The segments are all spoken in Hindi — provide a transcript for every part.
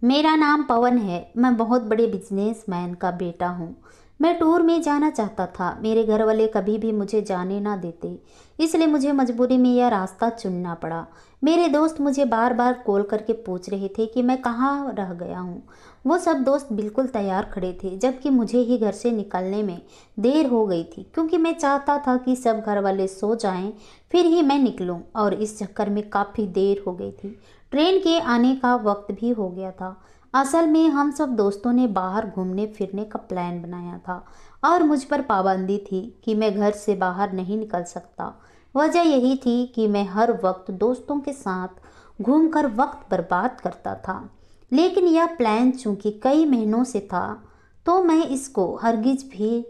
मेरा नाम पवन है। मैं बहुत बड़े बिजनेसमैन का बेटा हूँ। मैं टूर में जाना चाहता था। मेरे घर वाले कभी भी मुझे जाने ना देते, इसलिए मुझे मजबूरी में यह रास्ता चुनना पड़ा। मेरे दोस्त मुझे बार बार कॉल करके पूछ रहे थे कि मैं कहाँ रह गया हूँ। वो सब दोस्त बिल्कुल तैयार खड़े थे, जबकि मुझे ही घर से निकलने में देर हो गई थी, क्योंकि मैं चाहता था कि सब घर वाले सो जाएं, फिर ही मैं निकलूं। और इस चक्कर में काफ़ी देर हो गई थी। ट्रेन के आने का वक्त भी हो गया था। असल में हम सब दोस्तों ने बाहर घूमने फिरने का प्लान बनाया था और मुझ पर पाबंदी थी कि मैं घर से बाहर नहीं निकल सकता। वजह यही थी कि मैं हर वक्त दोस्तों के साथ घूमकर वक्त बर्बाद करता था। लेकिन यह प्लान चूंकि कई महीनों से था, तो मैं इसको हरगिज भी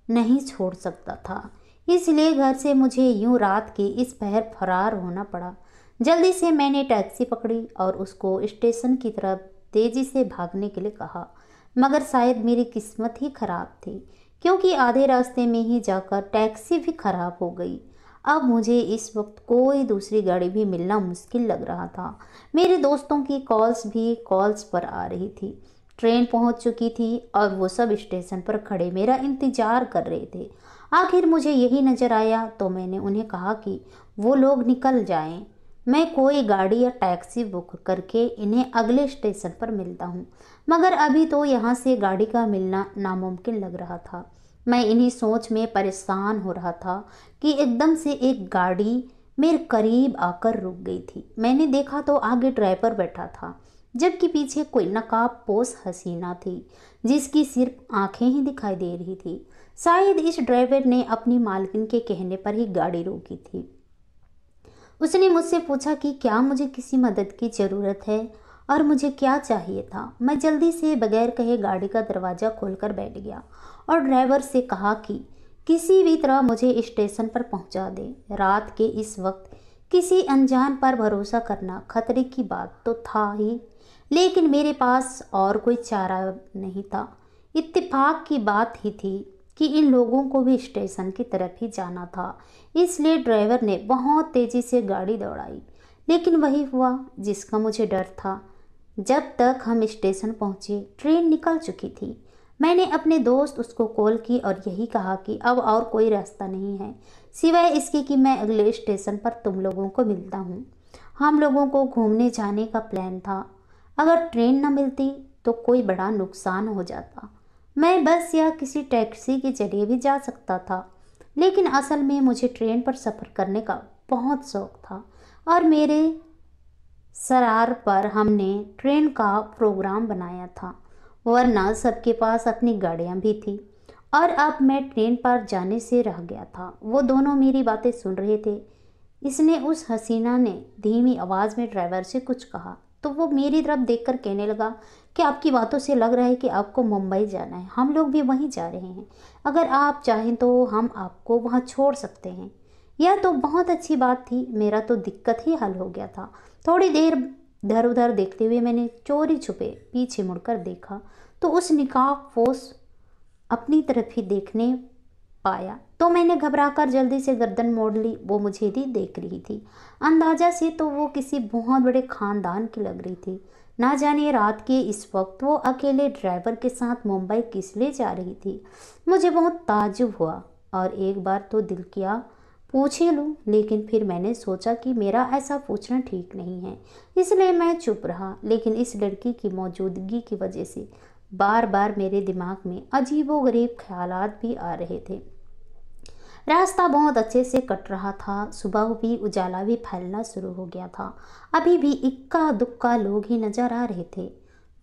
नहीं छोड़ सकता था। इसलिए घर से मुझे यूं रात के इस पहर फरार होना पड़ा। जल्दी से मैंने टैक्सी पकड़ी और उसको स्टेशन की तरफ तेजी से भागने के लिए कहा। मगर शायद मेरी किस्मत ही खराब थी, क्योंकि आधे रास्ते में ही जाकर टैक्सी भी खराब हो गई। अब मुझे इस वक्त कोई दूसरी गाड़ी भी मिलना मुश्किल लग रहा था। मेरे दोस्तों की कॉल्स भी कॉल्स पर आ रही थी। ट्रेन पहुंच चुकी थी और वो सब स्टेशन पर खड़े मेरा इंतजार कर रहे थे। आखिर मुझे यही नजर आया तो मैंने उन्हें कहा कि वो लोग निकल जाएं। मैं कोई गाड़ी या टैक्सी बुक करके इन्हें अगले स्टेशन पर मिलता हूँ। मगर अभी तो यहाँ से गाड़ी का मिलना नामुमकिन लग रहा था। मैं इन्हीं सोच में परेशान हो रहा था कि एकदम से एक गाड़ी मेरे करीब आकर रुक गई थी। मैंने देखा तो आगे ड्राइवर बैठा था, जबकि पीछे कोई नकाबपोश हसीना थी जिसकी सिर्फ आंखें ही दिखाई दे रही थी। शायद इस ड्राइवर ने अपनी मालकिन के कहने पर ही गाड़ी रोकी थी। उसने मुझसे पूछा कि क्या मुझे किसी मदद की ज़रूरत है और मुझे क्या चाहिए था। मैं जल्दी से बगैर कहे गाड़ी का दरवाज़ा खोलकर बैठ गया और ड्राइवर से कहा कि किसी भी तरह मुझे स्टेशन पर पहुंचा दे। रात के इस वक्त किसी अनजान पर भरोसा करना खतरे की बात तो था ही, लेकिन मेरे पास और कोई चारा नहीं था। इत्तेफाक की बात ही थी कि इन लोगों को भी स्टेशन की तरफ ही जाना था, इसलिए ड्राइवर ने बहुत तेज़ी से गाड़ी दौड़ाई। लेकिन वही हुआ जिसका मुझे डर था। जब तक हम स्टेशन पहुंचे, ट्रेन निकल चुकी थी। मैंने अपने दोस्त उसको कॉल की और यही कहा कि अब और कोई रास्ता नहीं है सिवाय इसके कि मैं अगले स्टेशन पर तुम लोगों को मिलता हूँ। हम लोगों को घूमने जाने का प्लान था। अगर ट्रेन न मिलती तो कोई बड़ा नुकसान हो जाता। मैं बस या किसी टैक्सी के जरिए भी जा सकता था, लेकिन असल में मुझे ट्रेन पर सफ़र करने का बहुत शौक था और मेरे सरार पर हमने ट्रेन का प्रोग्राम बनाया था, वरना सबके पास अपनी गाड़ियाँ भी थी। और अब मैं ट्रेन पर जाने से रह गया था। वो दोनों मेरी बातें सुन रहे थे। इसने उस हसीना ने धीमी आवाज़ में ड्राइवर से कुछ कहा तो वो मेरी तरफ देखकर कहने लगा कि आपकी बातों से लग रहा है कि आपको मुंबई जाना है। हम लोग भी वहीं जा रहे हैं। अगर आप चाहें तो हम आपको वहाँ छोड़ सकते हैं। यह तो बहुत अच्छी बात थी। मेरा तो दिक्कत ही हल हो गया था। थोड़ी देर इधर उधर देखते हुए मैंने चोरी छुपे पीछे मुड़कर देखा तो उस निकाबपोश अपनी तरफ ही देखने पाया, तो मैंने घबराकर जल्दी से गर्दन मोड़ ली। वो मुझे ही देख रही थी। अंदाजा से तो वो किसी बहुत बड़े खानदान की लग रही थी। ना जाने रात के इस वक्त वो अकेले ड्राइवर के साथ मुंबई किस लिए जा रही थी। मुझे बहुत ताज्जुब हुआ और एक बार तो दिल किया पूछ ही लूँ, लेकिन फिर मैंने सोचा कि मेरा ऐसा पूछना ठीक नहीं है, इसलिए मैं चुप रहा। लेकिन इस लड़की की मौजूदगी की वजह से बार बार मेरे दिमाग में अजीबोगरीब ख्यालात भी आ रहे थे। रास्ता बहुत अच्छे से कट रहा था। सुबह भी उजाला भी फैलना शुरू हो गया था। अभी भी इक्का दुक्का लोग ही नजर आ रहे थे।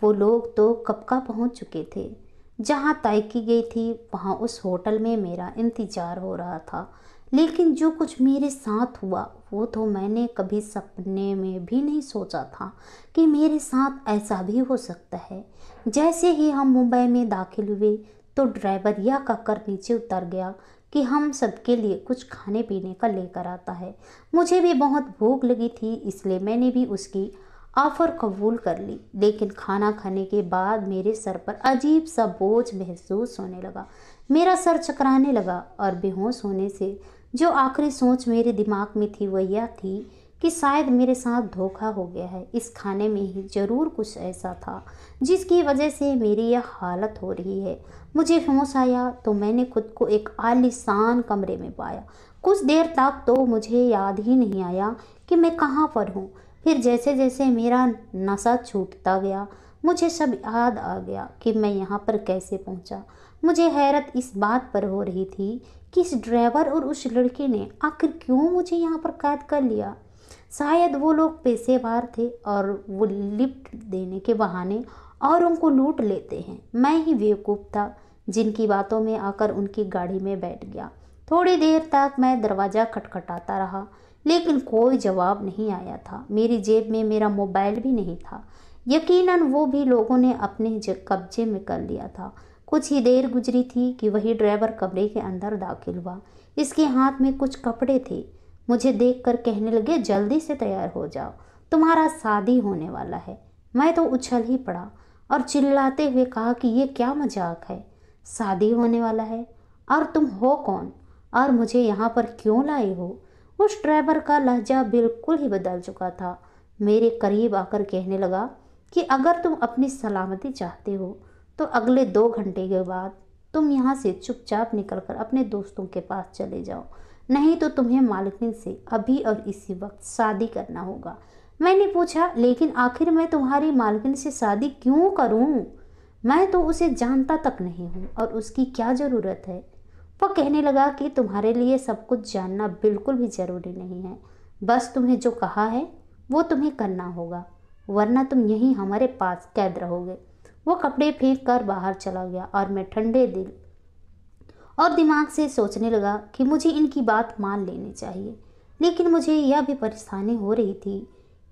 वो लोग तो कब का पहुंच चुके थे। जहां तय की गई थी वहां उस होटल में मेरा इंतजार हो रहा था। लेकिन जो कुछ मेरे साथ हुआ वो तो मैंने कभी सपने में भी नहीं सोचा था कि मेरे साथ ऐसा भी हो सकता है। जैसे ही हम मुंबई में दाखिल हुए तो ड्राइवर यह कहकर नीचे उतर गया कि हम सबके लिए कुछ खाने पीने का लेकर आता है। मुझे भी बहुत भूख लगी थी, इसलिए मैंने भी उसकी ऑफ़र कबूल कर ली। लेकिन खाना खाने के बाद मेरे सर पर अजीब सा बोझ महसूस होने लगा। मेरा सर चकराने लगा और बेहोश होने से जो आखिरी सोच मेरे दिमाग में थी वह यह थी कि शायद मेरे साथ धोखा हो गया है। इस खाने में ही ज़रूर कुछ ऐसा था जिसकी वजह से मेरी यह हालत हो रही है। मुझे होश आया तो मैंने खुद को एक आलीशान कमरे में पाया। कुछ देर तक तो मुझे याद ही नहीं आया कि मैं कहाँ पर हूँ। फिर जैसे जैसे मेरा नशा छूटता गया मुझे सब याद आ गया कि मैं यहाँ पर कैसे पहुँचा। मुझे हैरत इस बात पर हो रही थी कि इस ड्राइवर और उस लड़के ने आखिर क्यों मुझे यहाँ पर कैद कर लिया। शायद वो लोग पेशेवर थे और वो लिफ्ट देने के बहाने और उनको लूट लेते हैं। मैं ही बेवकूफ़ था जिनकी बातों में आकर उनकी गाड़ी में बैठ गया। थोड़ी देर तक मैं दरवाज़ा खटखटाता रहा लेकिन कोई जवाब नहीं आया था। मेरी जेब में मेरा मोबाइल भी नहीं था। यकीनन वो भी लोगों ने अपने कब्जे में कर लिया था। कुछ ही देर गुजरी थी कि वही ड्राइवर कमरे के अंदर दाखिल हुआ। इसके हाथ में कुछ कपड़े थे। मुझे देखकर कहने लगे, जल्दी से तैयार हो जाओ, तुम्हारा शादी होने वाला है। मैं तो उछल ही पड़ा और चिल्लाते हुए कहा कि ये क्या मजाक है, शादी होने वाला है और तुम हो कौन और मुझे यहाँ पर क्यों लाए हो। उस ड्राइवर का लहजा बिल्कुल ही बदल चुका था। मेरे करीब आकर कहने लगा कि अगर तुम अपनी सलामती चाहते हो तो अगले 2 घंटे के बाद तुम यहाँ से चुपचाप निकलकर अपने दोस्तों के पास चले जाओ, नहीं तो तुम्हें मालकिन से अभी और इसी वक्त शादी करना होगा। मैंने पूछा, लेकिन आखिर मैं तुम्हारी मालकिन से शादी क्यों करूं? मैं तो उसे जानता तक नहीं हूं और उसकी क्या ज़रूरत है। वो कहने लगा कि तुम्हारे लिए सब कुछ जानना बिल्कुल भी ज़रूरी नहीं है, बस तुम्हें जो कहा है वो तुम्हें करना होगा, वरना तुम यहीं हमारे पास कैद रहोगे। वो कपड़े फेंक कर बाहर चला गया और मैं ठंडे दिल और दिमाग से सोचने लगा कि मुझे इनकी बात मान लेनी चाहिए। लेकिन मुझे यह भी परेशानी हो रही थी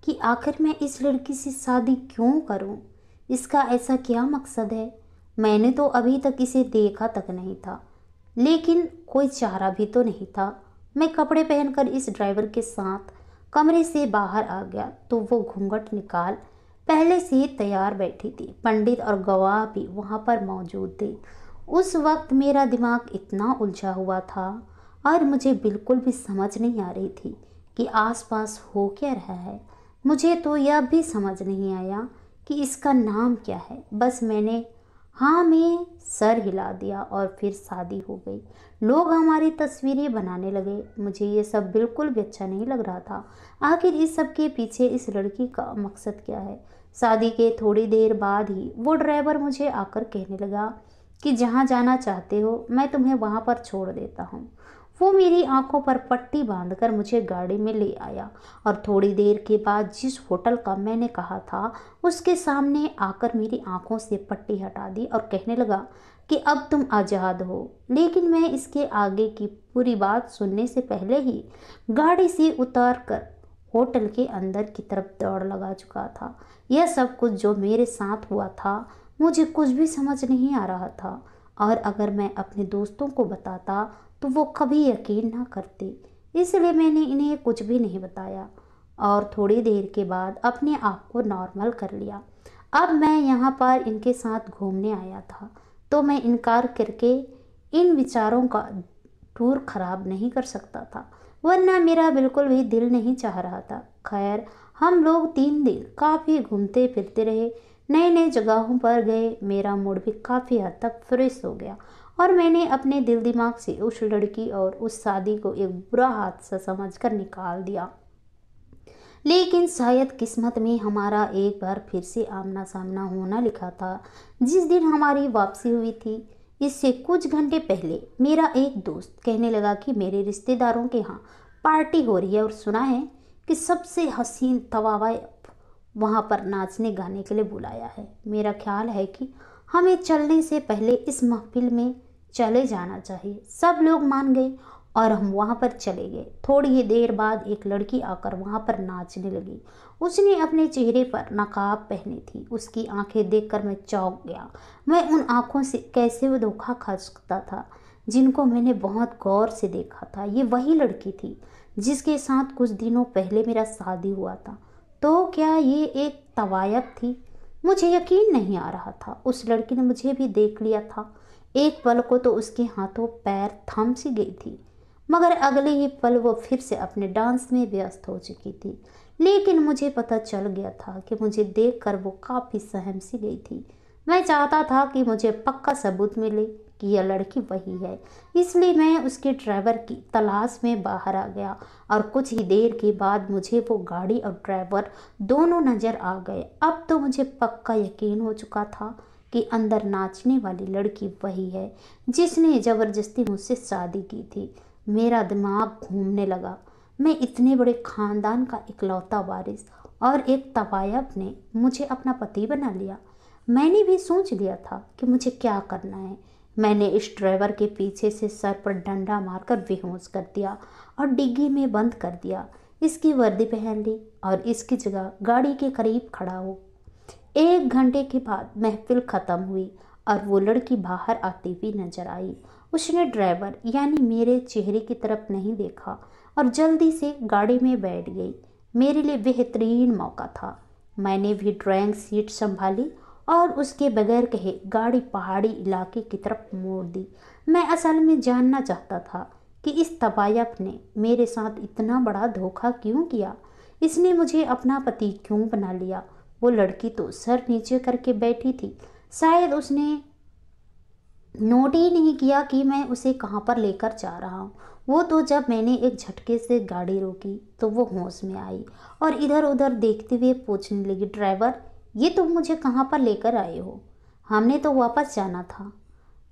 कि आखिर मैं इस लड़की से शादी क्यों करूं? इसका ऐसा क्या मकसद है? मैंने तो अभी तक इसे देखा तक नहीं था, लेकिन कोई चारा भी तो नहीं था। मैं कपड़े पहनकर इस ड्राइवर के साथ कमरे से बाहर आ गया तो वो घूंघट निकाल पहले से ही तैयार बैठी थी। पंडित और गवाह भी वहाँ पर मौजूद थे। उस वक्त मेरा दिमाग इतना उलझा हुआ था और मुझे बिल्कुल भी समझ नहीं आ रही थी कि आसपास हो क्या रहा है। मुझे तो यह भी समझ नहीं आया कि इसका नाम क्या है। बस मैंने हाँ में सर हिला दिया और फिर शादी हो गई। लोग हमारी तस्वीरें बनाने लगे। मुझे ये सब बिल्कुल भी अच्छा नहीं लग रहा था। आखिर इस सब के पीछे इस लड़की का मकसद क्या है? शादी के थोड़ी देर बाद ही वो ड्राइवर मुझे आकर कहने लगा कि जहाँ जाना चाहते हो मैं तुम्हें वहाँ पर छोड़ देता हूँ। वो मेरी आंखों पर पट्टी बांधकर मुझे गाड़ी में ले आया और थोड़ी देर के बाद जिस होटल का मैंने कहा था उसके सामने आकर मेरी आंखों से पट्टी हटा दी और कहने लगा कि अब तुम आज़ाद हो। लेकिन मैं इसके आगे की पूरी बात सुनने से पहले ही गाड़ी से उतार कर होटल के अंदर की तरफ दौड़ लगा चुका था। यह सब कुछ जो मेरे साथ हुआ था मुझे कुछ भी समझ नहीं आ रहा था और अगर मैं अपने दोस्तों को बताता तो वो कभी यकीन ना करते, इसलिए मैंने इन्हें कुछ भी नहीं बताया और थोड़ी देर के बाद अपने आप को नॉर्मल कर लिया। अब मैं यहाँ पर इनके साथ घूमने आया था तो मैं इनकार करके इन विचारों का टूर खराब नहीं कर सकता था, वरना मेरा बिल्कुल भी दिल नहीं चाह रहा था। खैर, हम लोग 3 दिन काफ़ी घूमते फिरते रहे, नए नए जगहों पर गए। मेरा मूड भी काफ़ी हद तक फ्रेश हो गया और मैंने अपने दिल दिमाग से उस लड़की और उस शादी को एक बुरा हादसा समझकर निकाल दिया। लेकिन शायद किस्मत में हमारा एक बार फिर से आमना सामना होना लिखा था। जिस दिन हमारी वापसी हुई थी, इससे कुछ घंटे पहले मेरा एक दोस्त कहने लगा कि मेरे रिश्तेदारों के यहाँ पार्टी हो रही है और सुना है कि सबसे हसीन तवावा वहाँ पर नाचने गाने के लिए बुलाया है। मेरा ख्याल है कि हमें चलने से पहले इस महफिल में चले जाना चाहिए। सब लोग मान गए और हम वहाँ पर चले गए। थोड़ी ही देर बाद एक लड़की आकर वहाँ पर नाचने लगी। उसने अपने चेहरे पर नकाब पहनी थी। उसकी आंखें देखकर मैं चौंक गया। मैं उन आंखों से कैसे वो धोखा खा सकता था जिनको मैंने बहुत गौर से देखा था। ये वही लड़की थी जिसके साथ कुछ दिनों पहले मेरा शादी हुआ था। तो क्या ये एक तवायफ थी? मुझे यकीन नहीं आ रहा था। उस लड़की ने मुझे भी देख लिया था। एक पल को तो उसके हाथों पैर थम सी गई थी। मगर अगले ही पल वो फिर से अपने डांस में व्यस्त हो चुकी थी। लेकिन मुझे पता चल गया था कि मुझे देखकर वो काफ़ी सहम सी गई थी। मैं चाहता था कि मुझे पक्का सबूत मिले कि यह लड़की वही है, इसलिए मैं उसके ड्राइवर की तलाश में बाहर आ गया और कुछ ही देर के बाद मुझे वो गाड़ी और ड्राइवर दोनों नज़र आ गए। अब तो मुझे पक्का यकीन हो चुका था कि अंदर नाचने वाली लड़की वही है जिसने ज़बरदस्ती मुझसे शादी की थी। मेरा दिमाग घूमने लगा। मैं इतने बड़े खानदान का इकलौता वारिस और एक तवायब ने मुझे अपना पति बना लिया। मैंने भी सोच लिया था कि मुझे क्या करना है। मैंने इस ड्राइवर के पीछे से सर पर डंडा मारकर बेहोश कर दिया और डिग्गी में बंद कर दिया। इसकी वर्दी पहन ली और इसकी जगह गाड़ी के करीब खड़ा हो। 1 घंटे के बाद महफिल ख़त्म हुई और वो लड़की बाहर आती हुई नजर आई। उसने ड्राइवर यानी मेरे चेहरे की तरफ नहीं देखा और जल्दी से गाड़ी में बैठ गई। मेरे लिए बेहतरीन मौका था। मैंने भी ड्राइंग सीट संभाली और उसके बगैर कहे गाड़ी पहाड़ी इलाके की तरफ मोड़ दी। मैं असल में जानना चाहता था कि इस तवायफ ने मेरे साथ इतना बड़ा धोखा क्यों किया। इसने मुझे अपना पति क्यों बना लिया। वो लड़की तो सर नीचे करके बैठी थी। शायद उसने नोट ही नहीं किया कि मैं उसे कहाँ पर लेकर जा रहा हूँ। वो तो जब मैंने एक झटके से गाड़ी रोकी तो वो होश में आई और इधर उधर देखते हुए पूछने लगी, ड्राइवर ये तुम मुझे कहाँ पर लेकर आए हो? हमने तो वापस जाना था।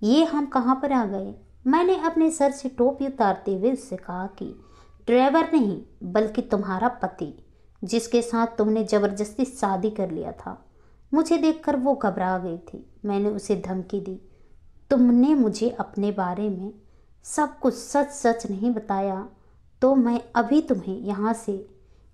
ये हम कहाँ पर आ गए? मैंने अपने सर से टोपी उतारते हुए उससे कहा कि ड्राइवर नहीं बल्कि तुम्हारा पति, जिसके साथ तुमने ज़बरदस्ती शादी कर लिया था। मुझे देखकर वो घबरा गई थी। मैंने उसे धमकी दी, तुमने मुझे अपने बारे में सब कुछ सच सच नहीं बताया तो मैं अभी तुम्हें यहाँ से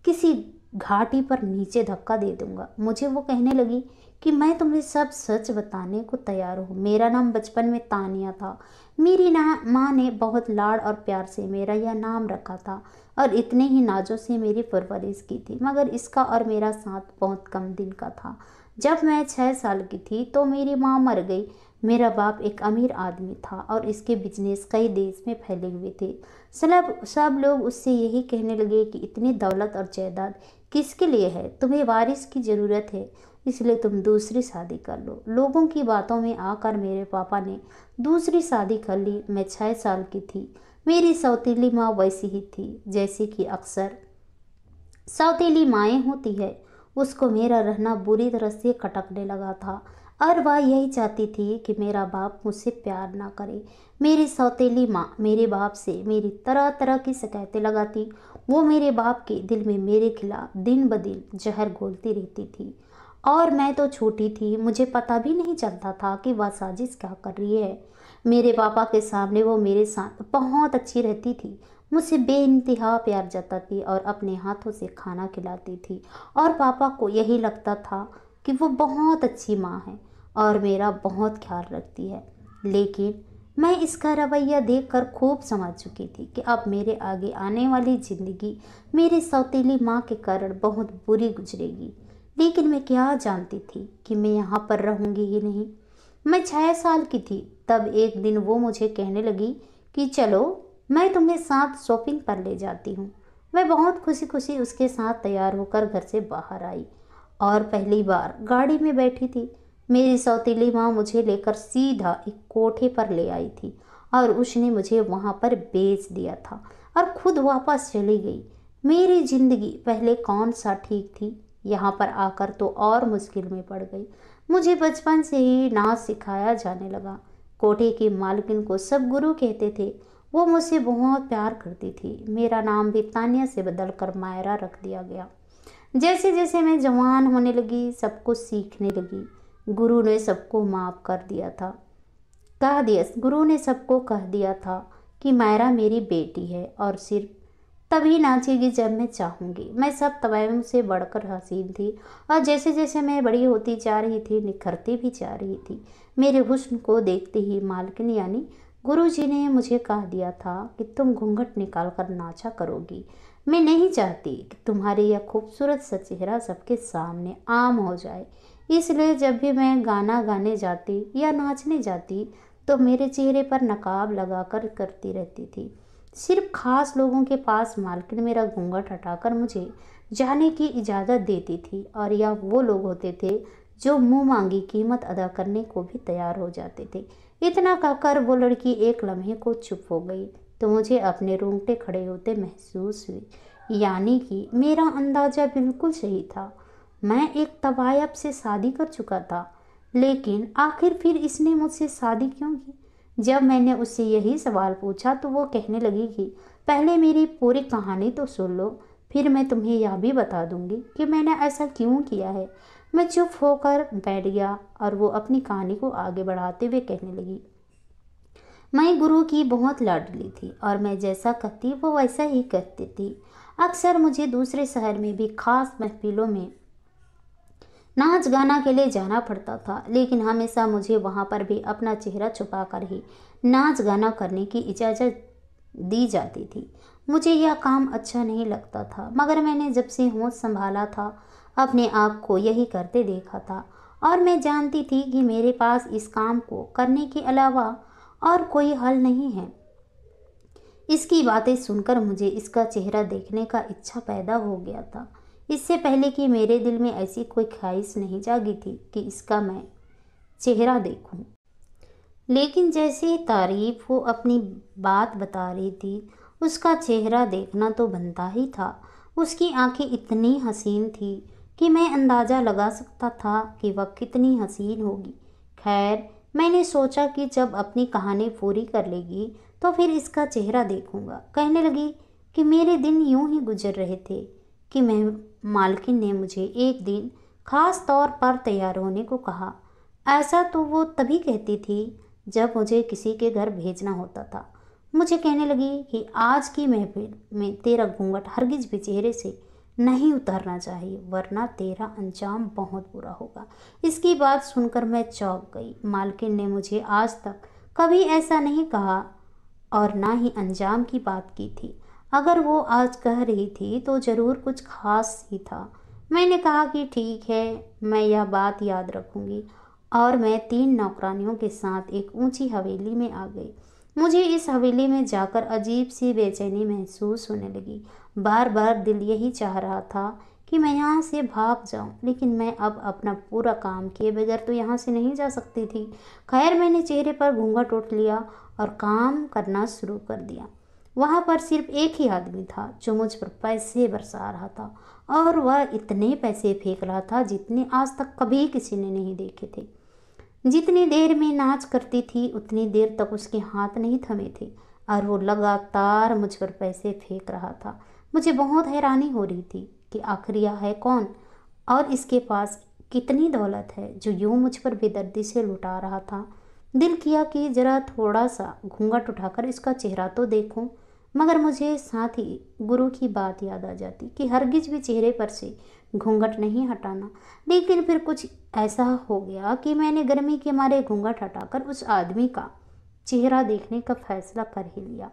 किसी घाटी पर नीचे धक्का दे दूंगा। मुझे वो कहने लगी कि मैं तुम्हें सब सच बताने को तैयार हूँ। मेरा नाम बचपन में तानिया था। मेरी माँ ने बहुत लाड़ और प्यार से मेरा यह नाम रखा था और इतने ही नाजों से मेरी परवरिश की थी। मगर इसका और मेरा साथ बहुत कम दिन का था। जब मैं 6 साल की थी तो मेरी माँ मर गई। मेरा बाप एक अमीर आदमी था और इसके बिजनेस कई देश में फैले हुए थे। सब लोग उससे यही कहने लगे कि इतनी दौलत और जायदाद किसके लिए है? तुम्हें वारिस की ज़रूरत है, इसलिए तुम दूसरी शादी कर लो। लोगों की बातों में आकर मेरे पापा ने दूसरी शादी कर ली। मैं 6 साल की थी। मेरी सौतीली माँ वैसी ही थी जैसी कि अक्सर सौतीली माएँ होती है। उसको मेरा रहना बुरी तरह से खटकने लगा था और वह यही चाहती थी कि मेरा बाप मुझसे प्यार ना करे। मेरी सौतेली माँ मेरे बाप से मेरी तरह तरह की शिकायतें लगाती। वो मेरे बाप के दिल में मेरे खिलाफ दिन ब दिन जहर घोलती रहती थी और मैं तो छोटी थी। मुझे पता भी नहीं चलता था कि वह साजिश क्या कर रही है। मेरे पापा के सामने वो मेरे साथ बहुत अच्छी रहती थी, मुझसे बेइंतहा प्यार जताती और अपने हाथों से खाना खिलाती थी और पापा को यही लगता था कि वो बहुत अच्छी माँ है और मेरा बहुत ख्याल रखती है। लेकिन मैं इसका रवैया देखकर खूब समझ चुकी थी कि अब मेरे आगे आने वाली ज़िंदगी मेरी सौतीली माँ के कारण बहुत बुरी गुजरेगी। लेकिन मैं क्या जानती थी कि मैं यहाँ पर रहूँगी ही नहीं। मैं 6 साल की थी तब एक दिन वो मुझे कहने लगी कि चलो मैं तुम्हें साथ शॉपिंग पर ले जाती हूँ। मैं बहुत खुशी खुशी उसके साथ तैयार होकर घर से बाहर आई और पहली बार गाड़ी में बैठी थी। मेरी सौतीली माँ मुझे लेकर सीधा एक कोठे पर ले आई थी और उसने मुझे वहाँ पर बेच दिया था और खुद वापस चली गई। मेरी ज़िंदगी पहले कौन सा ठीक थी, यहाँ पर आकर तो और मुश्किल में पड़ गई। मुझे बचपन से ही नाच सिखाया जाने लगा। कोठे की मालकिन को सब गुरु कहते थे। वो मुझसे बहुत प्यार करती थी। मेरा नाम भी तानिया से बदलकर मायरा रख दिया गया। जैसे जैसे मैं जवान होने लगी सब कुछ सीखने लगी। गुरु ने सबको माफ़ कर दिया था, गुरु ने सबको कह दिया था कि मायरा मेरी बेटी है और सिर्फ तभी नाचेगी जब मैं चाहूँगी। मैं सब तवायम से बढ़कर हसीन थी और जैसे जैसे मैं बड़ी होती जा रही थी निखरती भी जा रही थी। मेरे हुस्न को देखते ही मालकिन यानी गुरुजी ने मुझे कह दिया था कि तुम घूंघट निकाल कर नाचा करोगी। मैं नहीं चाहती कि तुम्हारी यह खूबसूरत सा चेहरा सबके सामने आम हो जाए, इसलिए जब भी मैं गाना गाने जाती या नाचने जाती तो मेरे चेहरे पर नकाब लगाकर करती रहती थी। सिर्फ खास लोगों के पास मालकिन मेरा घूंघट हटाकर मुझे जाने की इजाज़त देती थी, और यह वो लोग होते थे जो मुंह मांगी कीमत अदा करने को भी तैयार हो जाते थे। इतना कहकर वो लड़की एक लम्हे को चुप हो गई तो मुझे अपने रोंगटे खड़े होते महसूस हुए। यानी कि मेरा अंदाज़ा बिल्कुल सही था। मैं एक तवायब से शादी कर चुका था, लेकिन आखिर फिर इसने मुझसे शादी क्यों की? जब मैंने उससे यही सवाल पूछा तो वो कहने लगी कि पहले मेरी पूरी कहानी तो सुन लो, फिर मैं तुम्हें यह भी बता दूंगी कि मैंने ऐसा क्यों किया है। मैं चुप होकर बैठ गया और वो अपनी कहानी को आगे बढ़ाते हुए कहने लगी, मैं गुरु की बहुत लाडली थी और मैं जैसा कहती वो वैसा ही कहती थी। अक्सर मुझे दूसरे शहर में भी खास महफिलों में नाच गाना के लिए जाना पड़ता था, लेकिन हमेशा मुझे वहाँ पर भी अपना चेहरा छुपाकर ही नाच गाना करने की इजाज़त दी जाती थी। मुझे यह काम अच्छा नहीं लगता था, मगर मैंने जब से होश संभाला था अपने आप को यही करते देखा था, और मैं जानती थी कि मेरे पास इस काम को करने के अलावा और कोई हल नहीं है। इसकी बातें सुनकर मुझे इसका चेहरा देखने का इच्छा पैदा हो गया था। इससे पहले कि मेरे दिल में ऐसी कोई ख्वाहिश नहीं जागी थी कि इसका मैं चेहरा देखूं। लेकिन जैसे ही तारीफ वो अपनी बात बता रही थी, उसका चेहरा देखना तो बनता ही था। उसकी आंखें इतनी हसीन थी कि मैं अंदाज़ा लगा सकता था कि वह कितनी हसीन होगी। खैर, मैंने सोचा कि जब अपनी कहानी पूरी कर लेगी तो फिर इसका चेहरा देखूंगा। कहने लगी कि मेरे दिन यूं ही गुजर रहे थे कि मैं मालकिन ने मुझे एक दिन खास तौर पर तैयार होने को कहा। ऐसा तो वो तभी कहती थी जब मुझे किसी के घर भेजना होता था। मुझे कहने लगी कि आज की महफिल में तेरा घूंघट हरगिज भी चेहरे से नहीं उतारना चाहिए, वरना तेरा अंजाम बहुत बुरा होगा। इसकी बात सुनकर मैं चौंक गई। मालकिन ने मुझे आज तक कभी ऐसा नहीं कहा और ना ही अंजाम की बात की थी। अगर वो आज कह रही थी तो ज़रूर कुछ खास ही था। मैंने कहा कि ठीक है, मैं यह बात याद रखूंगी, और मैं 3 नौकरानियों के साथ एक ऊंची हवेली में आ गई। मुझे इस हवेली में जाकर अजीब सी बेचैनी महसूस होने लगी। बार बार दिल यही चाह रहा था कि मैं यहाँ से भाग जाऊँ, लेकिन मैं अब अपना पूरा काम किए बगैर तो यहाँ से नहीं जा सकती थी। खैर, मैंने चेहरे पर घूंघट उठ लिया और काम करना शुरू कर दिया। वहाँ पर सिर्फ एक ही आदमी था जो मुझ पर पैसे बरसा रहा था, और वह इतने पैसे फेंक रहा था जितने आज तक कभी किसी ने नहीं देखे थे। जितनी देर में नाच करती थी उतनी देर तक उसके हाथ नहीं थमे थे, और वो लगातार मुझ पर पैसे फेंक रहा था। मुझे बहुत हैरानी हो रही थी कि आखिर यह है कौन, और इसके पास कितनी दौलत है जो यूं मुझ पर बेदर्दी से लुटा रहा था। दिल किया कि जरा थोड़ा सा घूंघट उठाकर इसका चेहरा तो देखूं, मगर मुझे साथ ही गुरु की बात याद आ जाती कि हरगिज भी चेहरे पर से घूंघट नहीं हटाना। लेकिन फिर कुछ ऐसा हो गया कि मैंने गर्मी के मारे घूंघट हटाकर उस आदमी का चेहरा देखने का फैसला कर ही लिया।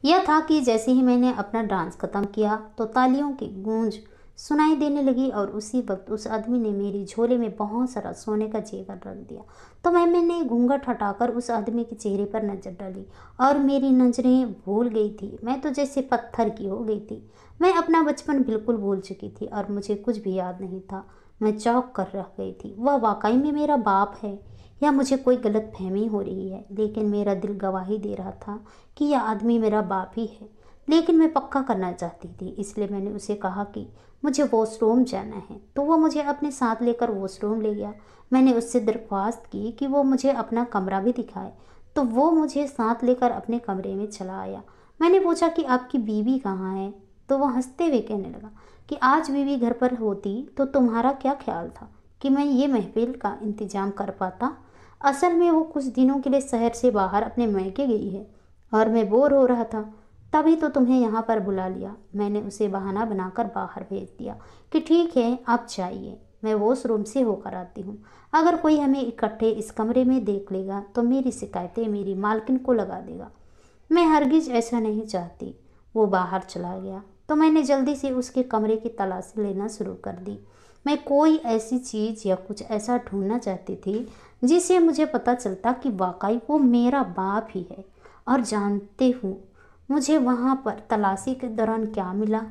यह था कि जैसे ही मैंने अपना डांस खत्म किया तो तालियों की गूंज सुनाई देने लगी, और उसी वक्त उस आदमी ने मेरी झोले में बहुत सारा सोने का जेवर रख दिया। तो मैंने घूंघट हटाकर उस आदमी के चेहरे पर नजर डाली, और मेरी नजरें भूल गई थी। मैं तो जैसे पत्थर की हो गई थी। मैं अपना बचपन बिल्कुल भूल चुकी थी और मुझे कुछ भी याद नहीं था। मैं चौंक कर रह गई थी। वह वाकई में मेरा बाप है या मुझे कोई गलत फहमी हो रही है? लेकिन मेरा दिल गवाही दे रहा था कि यह आदमी मेरा बाप ही है। लेकिन मैं पक्का करना चाहती थी, इसलिए मैंने उसे कहा कि मुझे वॉशरूम जाना है, तो वो मुझे अपने साथ लेकर वॉशरूम ले गया। मैंने उससे दरख्वास्त की कि वो मुझे अपना कमरा भी दिखाए, तो वो मुझे साथ लेकर अपने कमरे में चला आया। मैंने पूछा कि आपकी बीवी कहाँ है, तो वह हंसते हुए कहने लगा कि आज बीवी घर पर होती तो तुम्हारा क्या ख्याल था कि मैं ये महफिल का इंतजाम कर पाता। असल में वो कुछ दिनों के लिए शहर से बाहर अपने मायके गई है और मैं बोर हो रहा था, तभी तो तुम्हें यहाँ पर बुला लिया। मैंने उसे बहाना बनाकर बाहर भेज दिया कि ठीक है, आप जाइए, मैं वॉशरूम से होकर आती हूँ। अगर कोई हमें इकट्ठे इस कमरे में देख लेगा तो मेरी शिकायतें मेरी मालकिन को लगा देगा। मैं हरगिज ऐसा नहीं चाहती। वो बाहर चला गया तो मैंने जल्दी से उसके कमरे की तलाशी लेना शुरू कर दी। मैं कोई ऐसी चीज़ या कुछ ऐसा ढूंढना चाहती थी जिससे मुझे पता चलता कि वाकई वो मेरा बाप ही है। और जानते हूँ मुझे वहाँ पर तलाशी के दौरान क्या मिला?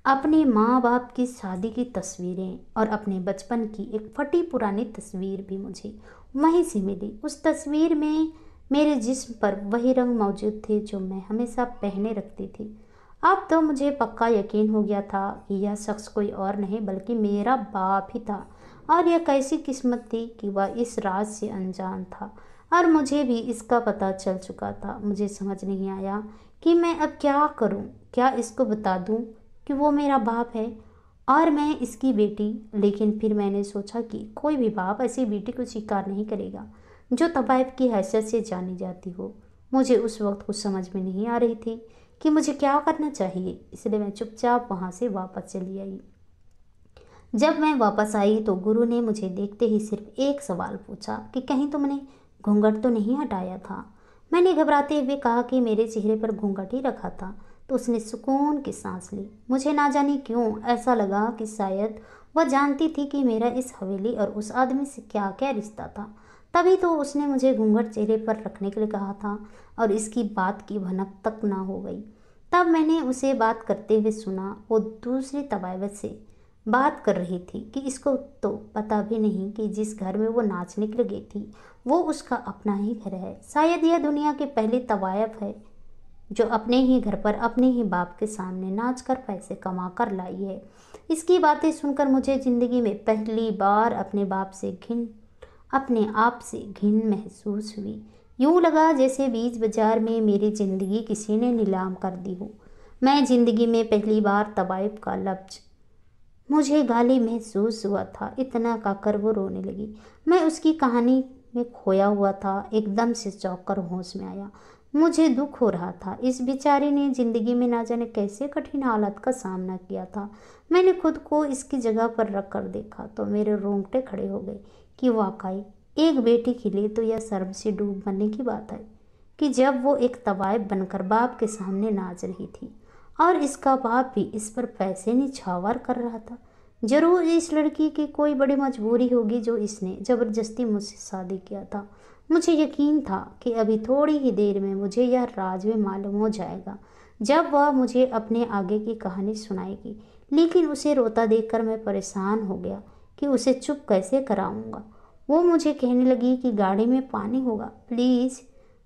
अपने माँ बाप की शादी की तस्वीरें और अपने बचपन की एक फटी पुरानी तस्वीर भी मुझे वहीं से मिली। उस तस्वीर में मेरे जिस्म पर वही रंग मौजूद थे जो मैं हमेशा पहने रखती थी। अब तो मुझे पक्का यकीन हो गया था कि यह शख्स कोई और नहीं बल्कि मेरा बाप ही था। और यह कैसी किस्मत थी कि वह इस राज से अनजान था और मुझे भी इसका पता चल चुका था। मुझे समझ नहीं आया कि मैं अब क्या करूं। क्या इसको बता दूं कि वो मेरा बाप है और मैं इसकी बेटी? लेकिन फिर मैंने सोचा कि कोई भी बाप ऐसी बेटी को स्वीकार नहीं करेगा जो तवाइफ की हैसियत से जानी जाती हो। मुझे उस वक्त कुछ समझ में नहीं आ रही थी कि मुझे क्या करना चाहिए, इसलिए मैं चुपचाप वहाँ से वापस चली आई। जब मैं वापस आई तो गुरु ने मुझे देखते ही सिर्फ एक सवाल पूछा कि कहीं तुमने घूंघट तो नहीं हटाया था। मैंने घबराते हुए कहा कि मेरे चेहरे पर घूंघट ही रखा था। तो उसने सुकून की सांस ली। मुझे ना जाने क्यों ऐसा लगा कि शायद वह जानती थी कि मेरा इस हवेली और उस आदमी से क्या क्या रिश्ता था। तभी तो उसने मुझे घूंघट चेहरे पर रखने के लिए कहा था और इसकी बात की भनक तक ना हो गई। तब मैंने उसे बात करते हुए सुना। वो दूसरी तवायवत से बात कर रही थी कि इसको तो पता भी नहीं कि जिस घर में वो नाचने के लिए गई थी वो उसका अपना ही घर है। शायद यह दुनिया की पहली तवायफ है जो अपने ही घर पर अपने ही बाप के सामने नाच कर पैसे कमा कर लाई है। इसकी बातें सुनकर मुझे ज़िंदगी में पहली बार अपने आप से घिन महसूस हुई। यूँ लगा जैसे बीच बाजार में मेरी ज़िंदगी किसी ने नीलाम कर दी हो। मैं ज़िंदगी में पहली बार तवाइफ का लफ्ज़ मुझे गाली महसूस हुआ था। इतना कहकर वो रोने लगी। मैं उसकी कहानी में खोया हुआ था। एकदम से चौंक कर होश में आया। मुझे दुख हो रहा था। इस बेचारी ने ज़िंदगी में ना जाने कैसे कठिन हालात का सामना किया था। मैंने खुद को इसकी जगह पर रख कर देखा तो मेरे रोंगटे खड़े हो गए कि वाकई एक बेटी के लिए तो यह शर्म से डूब मरने की बात है कि जब वो एक तवाइफ बनकर बाप के सामने नाच रही थी और इसका बाप भी इस पर पैसे निछावर कर रहा था। जरूर इस लड़की की कोई बड़ी मजबूरी होगी जो इसने ज़बरदस्ती मुझसे शादी किया था। मुझे यकीन था कि अभी थोड़ी ही देर में मुझे यह राज भी मालूम हो जाएगा जब वह मुझे अपने आगे की कहानी सुनाएगी। लेकिन उसे रोता देखकर मैं परेशान हो गया कि उसे चुप कैसे कराऊंगा। वो मुझे कहने लगी कि गाड़ी में पानी होगा, प्लीज़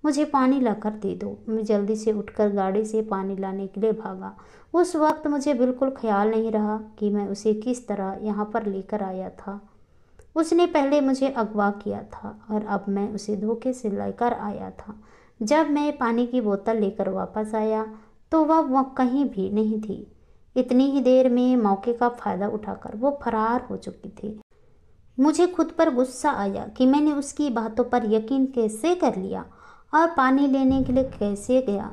मुझे पानी लाकर दे दो। मैं जल्दी से उठकर गाड़ी से पानी लाने के लिए भागा। उस वक्त मुझे बिल्कुल ख्याल नहीं रहा कि मैं उसे किस तरह यहाँ पर लेकर आया था। उसने पहले मुझे अगवा किया था और अब मैं उसे धोखे से लेकर आया था। जब मैं पानी की बोतल लेकर वापस आया तो वह कहीं भी नहीं थी। इतनी ही देर में मौके का फ़ायदा उठाकर वो फरार हो चुकी थी। मुझे खुद पर गुस्सा आया कि मैंने उसकी बातों पर यकीन कैसे कर लिया और पानी लेने के लिए कैसे गया।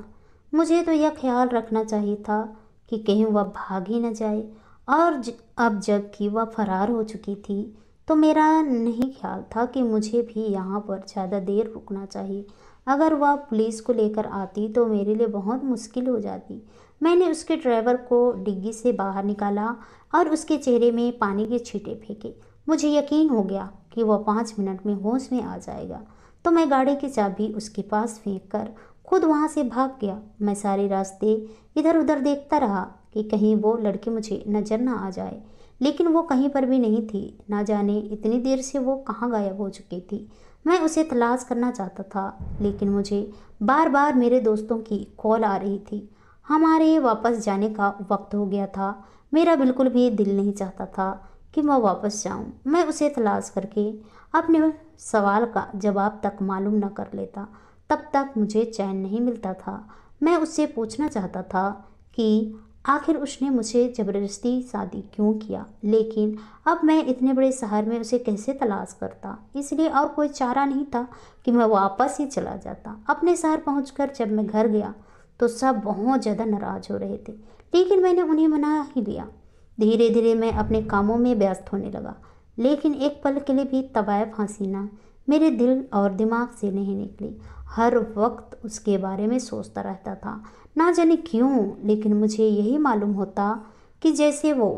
मुझे तो यह ख्याल रखना चाहिए था कि कहीं वह भाग ही न जाए। और अब जबकि वह फरार हो चुकी थी तो मेरा नहीं ख्याल था कि मुझे भी यहाँ पर ज़्यादा देर रुकना चाहिए। अगर वह पुलिस को लेकर आती तो मेरे लिए बहुत मुश्किल हो जाती। मैंने उसके ड्राइवर को डिग्गी से बाहर निकाला और उसके चेहरे में पानी के छींटे फेंके। मुझे यकीन हो गया कि वह 5 मिनट में होश में आ जाएगा। तो मैं गाड़ी की चाबी उसके पास फेंक कर खुद वहाँ से भाग गया। मैं सारे रास्ते इधर उधर देखता रहा कि कहीं वो लड़की मुझे नजर ना आ जाए, लेकिन वो कहीं पर भी नहीं थी। ना जाने इतनी देर से वो कहाँ गायब हो चुकी थी। मैं उसे तलाश करना चाहता था लेकिन मुझे बार बार मेरे दोस्तों की कॉल आ रही थी। हमारे वापस जाने का वक्त हो गया था। मेरा बिल्कुल भी दिल नहीं चाहता था कि मैं वापस जाऊं। मैं उसे तलाश करके अपने सवाल का जवाब तक मालूम न कर लेता तब तक मुझे चैन नहीं मिलता था। मैं उससे पूछना चाहता था कि आखिर उसने मुझे ज़बरदस्ती शादी क्यों किया, लेकिन अब मैं इतने बड़े शहर में उसे कैसे तलाश करता। इसलिए और कोई चारा नहीं था कि मैं वापस ही चला जाता। अपने शहर पहुंचकर जब मैं घर गया तो सब बहुत ज़्यादा नाराज़ हो रहे थे, लेकिन मैंने उन्हें मना ही लिया। धीरे धीरे मैं अपने कामों में व्यस्त होने लगा, लेकिन एक पल के लिए भी तवाइफ हसीना मेरे दिल और दिमाग से नहीं निकली। हर वक्त उसके बारे में सोचता रहता था, ना जाने क्यों, लेकिन मुझे यही मालूम होता कि जैसे वो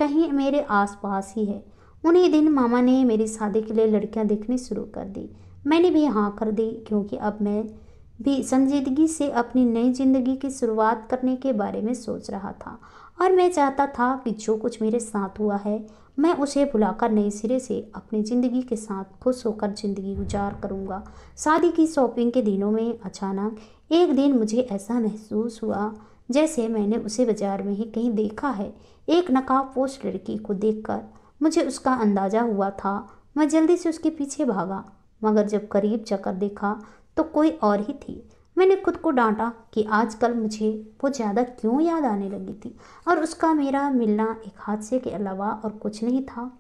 कहीं मेरे आसपास ही है। उन्हीं दिन मामा ने मेरी शादी के लिए लड़कियां देखनी शुरू कर दी। मैंने भी हाँ कर दी क्योंकि अब मैं भी संजीदगी से अपनी नई जिंदगी की शुरुआत करने के बारे में सोच रहा था और मैं चाहता था कि जो कुछ मेरे साथ हुआ है मैं उसे भुलाकर नए सिरे से अपनी ज़िंदगी के साथ खुश होकर ज़िंदगी गुजार करूँगा। शादी की शॉपिंग के दिनों में अचानक एक दिन मुझे ऐसा महसूस हुआ जैसे मैंने उसे बाजार में ही कहीं देखा है। एक नकाबपोश लड़की को देखकर मुझे उसका अंदाज़ा हुआ था। मैं जल्दी से उसके पीछे भागा, मगर जब करीब जाकर देखा तो कोई और ही थी। मैंने खुद को डांटा कि आजकल मुझे वो ज़्यादा क्यों याद आने लगी थी और उसका मेरा मिलना एक हादसे के अलावा और कुछ नहीं था।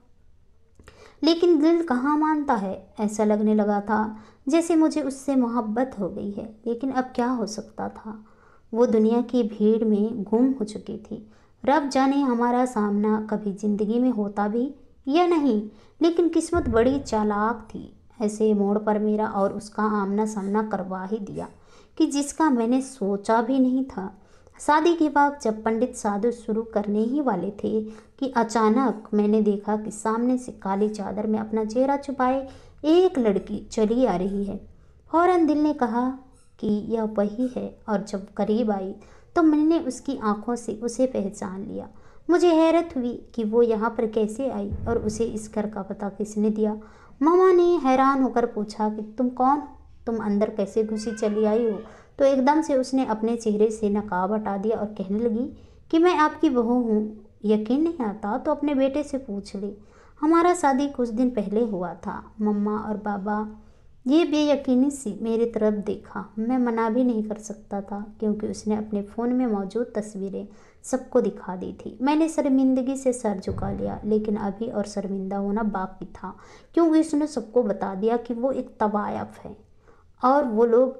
लेकिन दिल कहाँ मानता है, ऐसा लगने लगा था जैसे मुझे उससे मोहब्बत हो गई है। लेकिन अब क्या हो सकता था, वो दुनिया की भीड़ में गुम हो चुकी थी। रब जाने हमारा सामना कभी ज़िंदगी में होता भी या नहीं, लेकिन किस्मत बड़ी चालाक थी। ऐसे मोड़ पर मेरा और उसका आमना सामना करवा ही दिया कि जिसका मैंने सोचा भी नहीं था। शादी के बाद जब पंडित साधु शुरू करने ही वाले थे कि अचानक मैंने देखा कि सामने से काली चादर में अपना चेहरा छुपाए एक लड़की चली आ रही है। फौरन दिल ने कहा कि यह वही है, और जब करीब आई तो मैंने उसकी आंखों से उसे पहचान लिया। मुझे हैरत हुई कि वो यहाँ पर कैसे आई और उसे इस घर का पता किसने दिया। मामा ने हैरान होकर पूछा कि तुम कौन हो, तुम अंदर कैसे घुसी चली आई हो। तो एकदम से उसने अपने चेहरे से नकाब हटा दिया और कहने लगी कि मैं आपकी बहू हूँ। यकीन नहीं आता तो अपने बेटे से पूछ ले, हमारा शादी कुछ दिन पहले हुआ था। मम्मा और बाबा ये बेयकीनी सी मेरी तरफ देखा। मैं मना भी नहीं कर सकता था क्योंकि उसने अपने फ़ोन में मौजूद तस्वीरें सबको दिखा दी थी। मैंने शर्मिंदगी से सर झुका लिया, लेकिन अभी और शर्मिंदा होना बाकी था क्योंकि उसने सबको बता दिया कि वो एक तवायफ है और वो लोग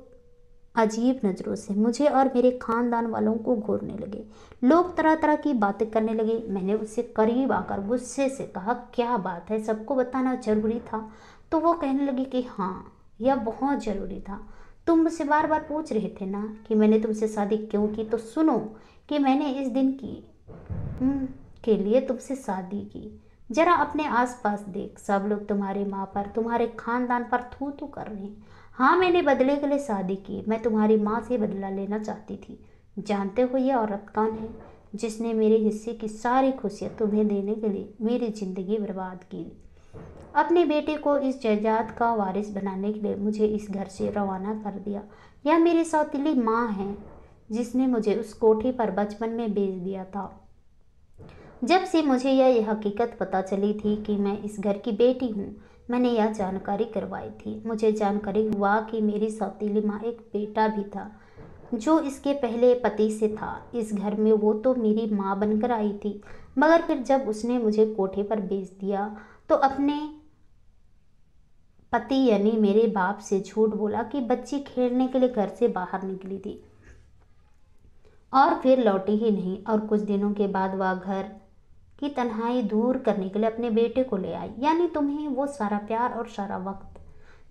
अजीब नज़रों से मुझे और मेरे ख़ानदान वालों को घूरने लगे। लोग तरह तरह की बातें करने लगे। मैंने उससे करीब आकर गुस्से से कहा, क्या बात है, सबको बताना ज़रूरी था। तो वो कहने लगी कि हाँ, यह बहुत ज़रूरी था। तुम मुझसे बार बार पूछ रहे थे ना कि मैंने तुमसे शादी क्यों की, तो सुनो कि मैंने इस दिन की के लिए तुमसे शादी की। जरा अपने आसपास देख, सब लोग तुम्हारी माँ पर, तुम्हारे खानदान पर थू थू कर रहे हैं। हाँ, मैंने बदले के लिए शादी की। मैं तुम्हारी माँ से बदला लेना चाहती थी। जानते हो ये औरत कौन है जिसने मेरे हिस्से की सारी खुशियाँ तुम्हें देने के लिए मेरी ज़िंदगी बर्बाद की। अपने बेटे को इस जायदाद का वारिस बनाने के लिए मुझे इस घर से रवाना कर दिया। यह मेरी सौतीली माँ है जिसने मुझे उस कोठी पर बचपन में बेच दिया था। जब से मुझे यह हकीकत पता चली थी कि मैं इस घर की बेटी हूँ, मैंने यह जानकारी करवाई थी। मुझे जानकारी हुआ कि मेरी सौतीली माँ एक बेटा भी था जो इसके पहले पति से था। इस घर में वो तो मेरी माँ बनकर आई थी, मगर फिर जब उसने मुझे कोठे पर बेच दिया तो अपने पति यानी मेरे बाप से झूठ बोला कि बच्ची खेलने के लिए घर से बाहर निकली थी और फिर लौटी ही नहीं। और कुछ दिनों के बाद वह घर की तन्हाई दूर करने के लिए अपने बेटे को ले आई। यानी तुम्हें वो सारा प्यार और सारा वक्त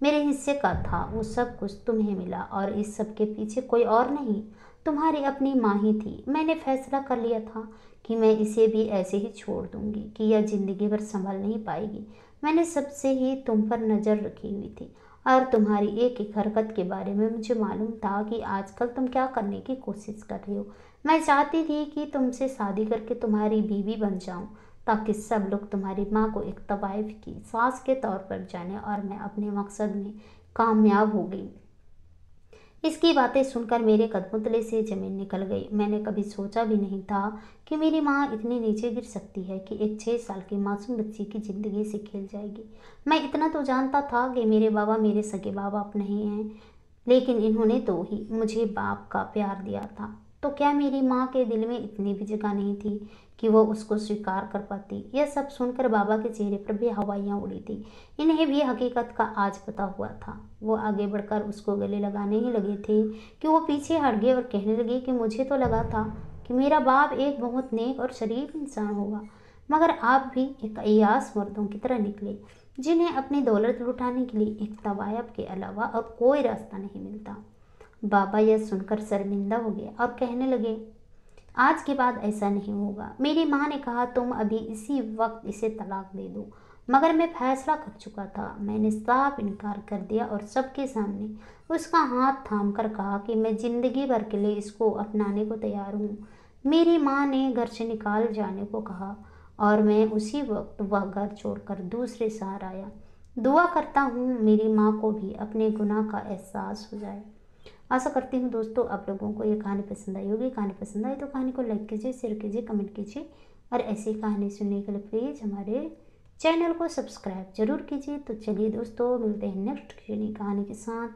मेरे हिस्से का था, वो सब कुछ तुम्हें मिला और इस सब के पीछे कोई और नहीं, तुम्हारी अपनी माँ ही थी। मैंने फैसला कर लिया था कि मैं इसे भी ऐसे ही छोड़ दूंगी कि यह ज़िंदगी भर संभल नहीं पाएगी। मैंने सबसे ही तुम पर नज़र रखी हुई थी और तुम्हारी एक एक हरकत के बारे में मुझे मालूम था कि आजकल तुम क्या करने की कोशिश कर रही हो। मैं चाहती थी कि तुमसे शादी करके तुम्हारी बीवी बन जाऊं ताकि सब लोग तुम्हारी माँ को एक तवाइफ की सास के तौर पर जाने और मैं अपने मकसद में कामयाब हो गई। इसकी बातें सुनकर मेरे कदमों से ज़मीन निकल गई। मैंने कभी सोचा भी नहीं था कि मेरी माँ इतनी नीचे गिर सकती है कि एक 6 साल की मासूम बच्ची की ज़िंदगी से खेल जाएगी। मैं इतना तो जानता था कि मेरे बाबा मेरे सगे माँ बाप नहीं हैं, लेकिन इन्होंने तो ही मुझे बाप का प्यार दिया था। तो क्या मेरी माँ के दिल में इतनी भी जगह नहीं थी कि वो उसको स्वीकार कर पाती। यह सब सुनकर बाबा के चेहरे पर भी हवाइयाँ उड़ी थी। इन्हें भी हकीकत का आज पता हुआ था। वो आगे बढ़कर उसको गले लगाने ही लगे थे कि वो पीछे हट गए और कहने लगे कि मुझे तो लगा था कि मेरा बाप एक बहुत नेक और शरीफ इंसान होगा, मगर आप भी एक अय्यास मर्दों की तरह निकले जिन्हें अपनी दौलत लुटाने के लिए एक तवायब के अलावा और कोई रास्ता नहीं मिलता। बाबा यह सुनकर शर्मिंदा हो गए और कहने लगे, आज के बाद ऐसा नहीं होगा। मेरी माँ ने कहा तुम अभी इसी वक्त इसे तलाक दे दो। मगर मैं फैसला कर चुका था। मैंने साफ इनकार कर दिया और सबके सामने उसका हाथ थाम कर कहा कि मैं ज़िंदगी भर के लिए इसको अपनाने को तैयार हूँ। मेरी माँ ने घर से निकाल जाने को कहा और मैं उसी वक्त वह घर छोड़कर दूसरे शहर आया। दुआ करता हूँ मेरी माँ को भी अपने गुनाह का एहसास हो जाए। आशा करती हूँ दोस्तों आप लोगों को ये कहानी पसंद आई होगी। कहानी पसंद आई तो कहानी को लाइक कीजिए, शेयर कीजिए, कमेंट कीजिए और ऐसी कहानी सुनने के लिए प्लीज़ हमारे चैनल को सब्सक्राइब जरूर कीजिए। तो चलिए दोस्तों मिलते हैं नेक्स्ट कहानी के साथ।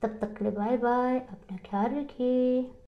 तब तक के लिए बाय बाय, अपना ख्याल रखिए।